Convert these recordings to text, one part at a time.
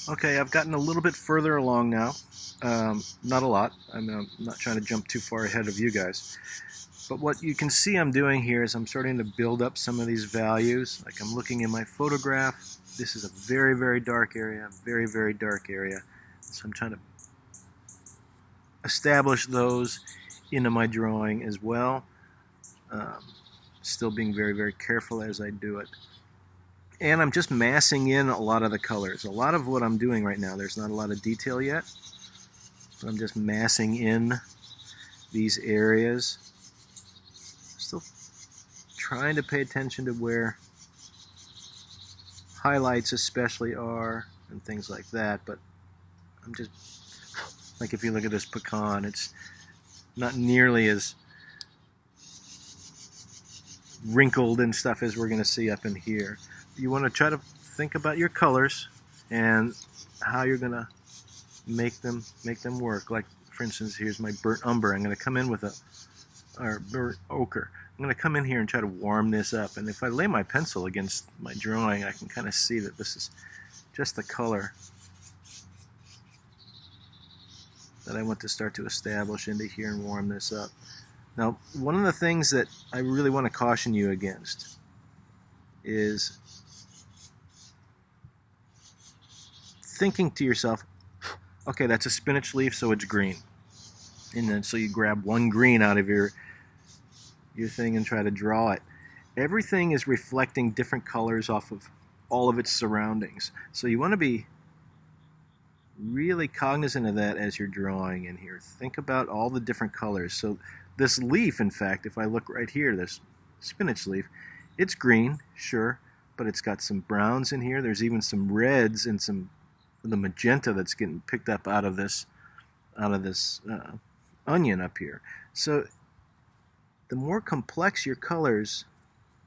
Okay, I've gotten a little bit further along now. Not a lot. I'm not trying to jump too far ahead of you guys. But what you can see I'm doing here is I'm starting to build up some of these values. Like I'm looking in my photograph. This is a very, very dark area, very, very dark area. So I'm trying to establish those into my drawing as well. Still being very, very careful as I do it. And I'm just massing in a lot of the colors. A lot of what I'm doing right now, there's not a lot of detail yet. But I'm just massing in these areas. Still trying to pay attention to where highlights especially are and things like that. But I'm just, like if you look at this pecan, it's not nearly as wrinkled and stuff as we're going to see up in here. You want to try to think about your colors and how you're going to make them work. Like for instance, here's my burnt umber. I'm going to come in with burnt ochre. I'm going to come in here and try to warm this up, and if I lay my pencil against my drawing, I can kind of see that this is just the color that I want to start to establish into here and warm this up. Now, one of the things that I really want to caution you against is thinking to yourself, okay, that's a spinach leaf, so it's green. And then so you grab one green out of your thing and try to draw it. Everything is reflecting different colors off of all of its surroundings. So you want to be really cognizant of that as you're drawing in here. Think about all the different colors. So this leaf, in fact, if I look right here, this spinach leaf, it's green, sure, but it's got some browns in here. There's even some reds and some of the magenta that's getting picked up out of this onion up here. So the more complex your colors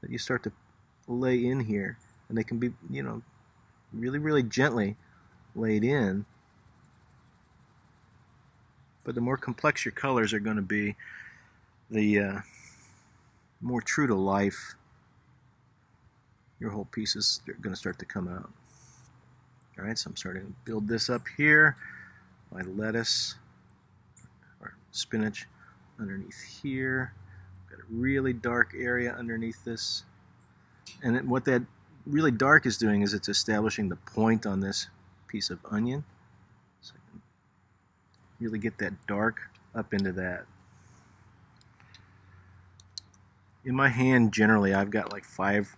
that you start to lay in here, and they can be, really, really gently laid in, but the more complex your colors are going to be, the more true to life your whole piece is going to start to come out. All right, so I'm starting to build this up here. My lettuce or spinach underneath here. Got a really dark area underneath this. And what that really dark is doing is it's establishing the point on this piece of onion. So I can really get that dark up into that. In my hand, generally, I've got like 5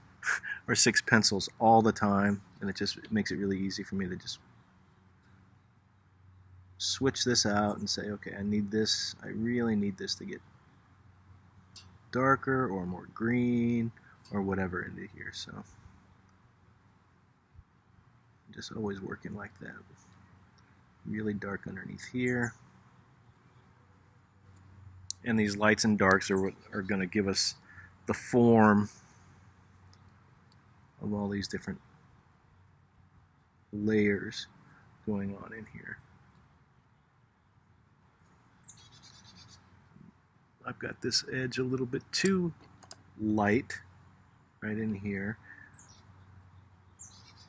or 6 pencils all the time, and it makes it really easy for me to just switch this out and say, okay, I really need this to get darker or more green or whatever into here. So I'm just always working like that. Really dark underneath here. And these lights and darks are what are going to give us the form of all these different layers going on in here. I've got this edge a little bit too light right in here.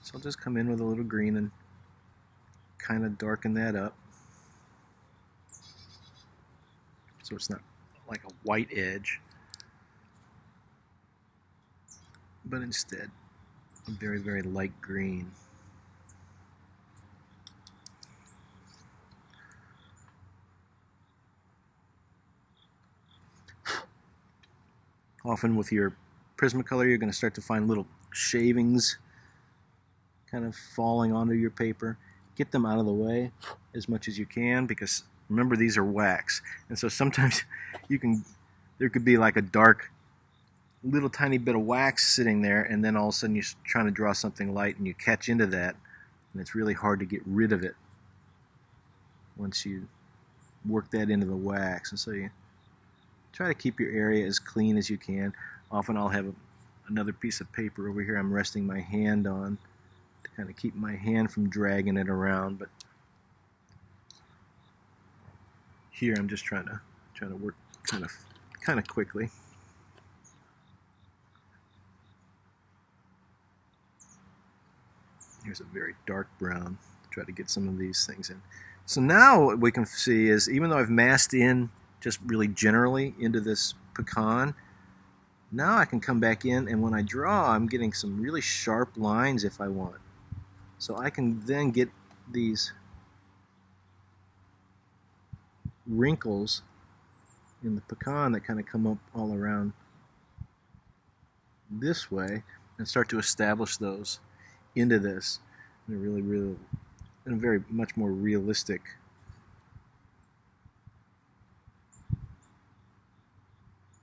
So I'll just come in with a little green and kind of darken that up. So it's not like a white edge, but instead a very, very light green. Often with your Prismacolor, you're going to start to find little shavings kind of falling onto your paper. Get them out of the way as much as you can, because remember, these are wax, and so sometimes there could be like a dark little tiny bit of wax sitting there, and then all of a sudden you're trying to draw something light and you catch into that, and it's really hard to get rid of it once you work that into the wax. And so you try to keep your area as clean as you can. Often I'll have another piece of paper over here I'm resting my hand on to kind of keep my hand from dragging it around, but here I'm just trying to work kind of quickly. Here's a very dark brown. try to get some of these things in. So now what we can see is, even though I've masked in just really generally into this pecan, now I can come back in, and when I draw, I'm getting some really sharp lines if I want. So I can then get these wrinkles in the pecan that kind of come up all around this way and start to establish those into this in a in a very much more realistic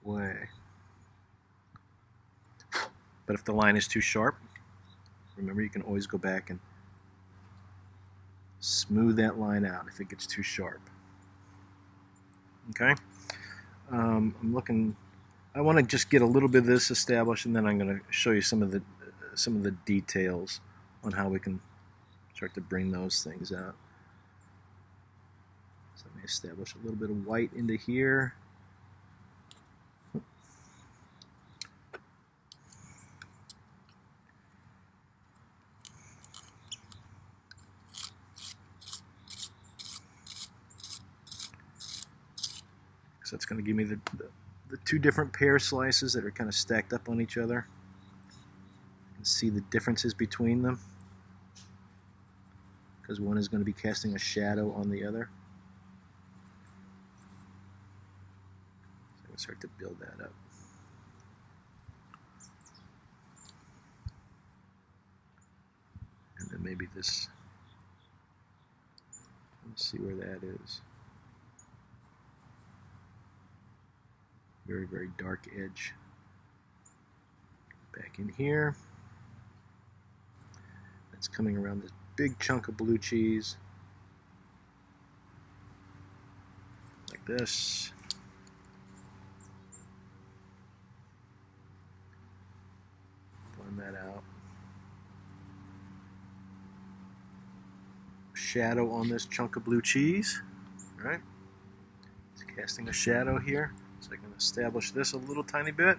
way. But if the line is too sharp, remember, you can always go back and smooth that line out if it gets too sharp. Okay, I'm looking. I want to just get a little bit of this established, and then I'm going to show you some of the details on how we can start to bring those things out. So let me establish a little bit of white into here. So that's going to give me the two different pear slices that are kind of stacked up on each other. You can see the differences between them, because one is going to be casting a shadow on the other. So I'm going to start to build that up. And then maybe this, let's see where that is. Very, very dark edge. Back in here. That's coming around this big chunk of blue cheese. Like this. Blend that out. Shadow on this chunk of blue cheese. All right. It's casting a shadow here. So I can establish this a little tiny bit.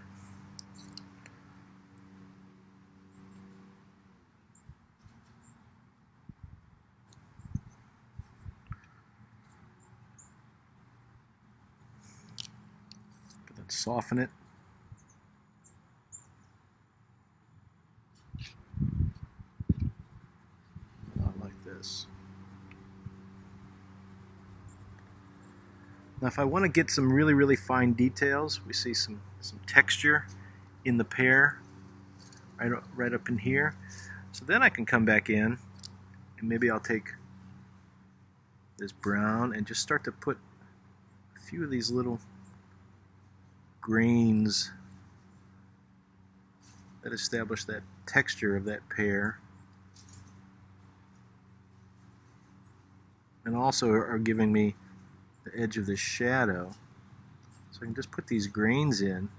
But then soften it. Not like this. Now if I want to get some really, really fine details, we see some texture in the pear right up in here. So then I can come back in, and maybe I'll take this brown and just start to put a few of these little grains that establish that texture of that pear, and also are giving me the edge of the shadow. So I can just put these grains in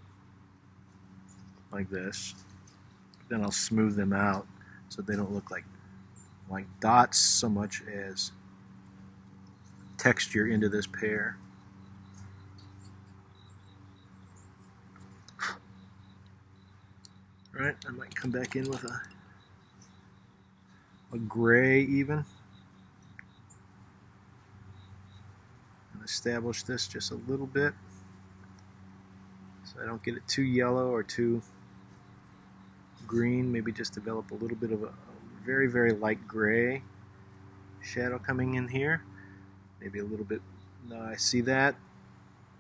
like this. Then I'll smooth them out so they don't look like dots so much as texture into this pear. Alright, I might come back in with a gray even. Establish this just a little bit so I don't get it too yellow or too green. Maybe just develop a little bit of a very, very light gray shadow coming in here. Maybe a little bit. Now I see that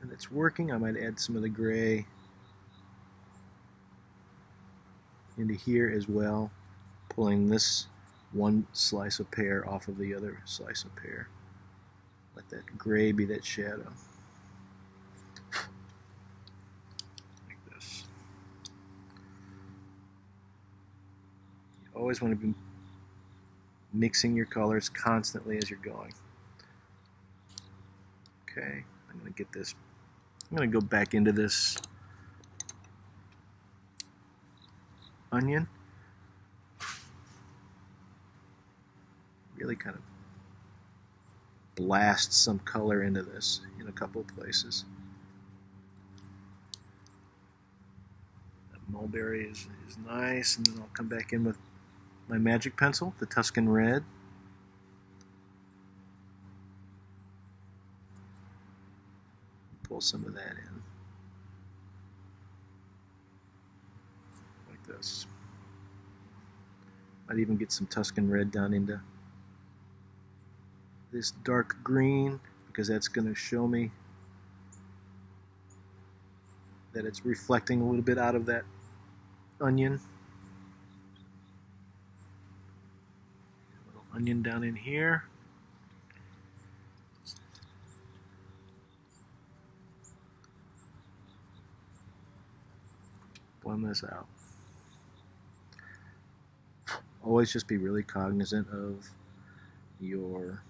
and it's working. I might add some of the gray into here as well, pulling this one slice of pear off of the other slice of pear. Let that gray be that shadow. Like this. You always want to be mixing your colors constantly as you're going. Okay, I'm going to get this. I'm going to go back into this onion. Really kind of blast some color into this in a couple of places. That mulberry is nice, and then I'll come back in with my magic pencil, the Tuscan Red. pull some of that in. Like this. Might even get some Tuscan red down into this dark green, because that's going to show me that it's reflecting a little bit out of that onion. A little onion down in here. Blend this out. Always just be really cognizant of your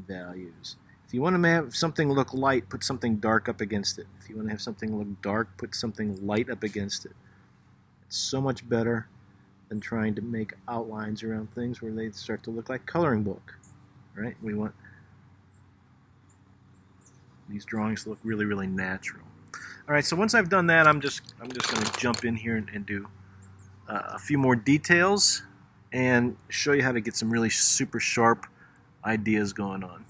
values. If you want to have something look light, put something dark up against it. If you want to have something look dark, put something light up against it. It's so much better than trying to make outlines around things where they start to look like coloring book. Right? We want these drawings to look really, really natural. All right, so once I've done that, I'm just going to jump in here and do a few more details and show you how to get some really super sharp ideas going on.